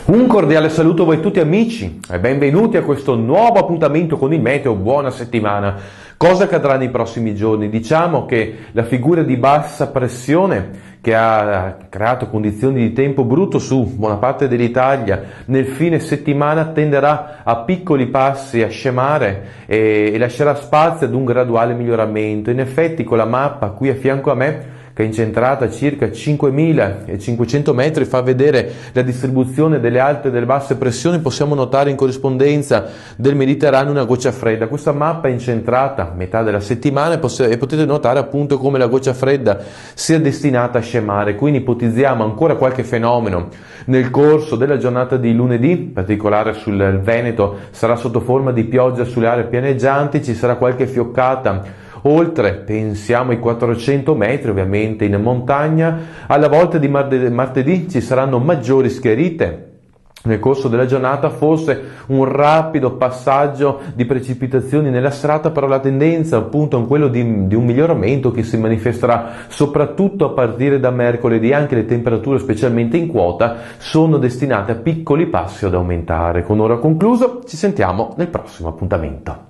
Un cordiale saluto a voi tutti amici e benvenuti a questo nuovo appuntamento con il meteo. Buona settimana. Cosa accadrà nei prossimi giorni? Diciamo che la figura di bassa pressione che ha creato condizioni di tempo brutto su buona parte dell'Italia nel fine settimana tenderà a piccoli passi a scemare e lascerà spazio ad un graduale miglioramento. In effetti con la mappa qui a fianco a me, che è incentrata a circa 5.500 metri, fa vedere la distribuzione delle alte e delle basse pressioni. Possiamo notare in corrispondenza del Mediterraneo una goccia fredda. Questa mappa è incentrata a metà della settimana e potete notare appunto come la goccia fredda sia destinata a scemare. Quindi ipotizziamo ancora qualche fenomeno nel corso della giornata di lunedì, in particolare sul Veneto sarà sotto forma di pioggia sulle aree pianeggianti, ci sarà qualche fioccata oltre, pensiamo ai 400 metri ovviamente in montagna. Alla volta di martedì ci saranno maggiori schiarite. Nel corso della giornata forse un rapido passaggio di precipitazioni nella serata, però la tendenza appunto è quello di un miglioramento che si manifesterà soprattutto a partire da mercoledì. Anche le temperature, specialmente in quota, sono destinate a piccoli passi ad aumentare. Con ora concluso, ci sentiamo nel prossimo appuntamento.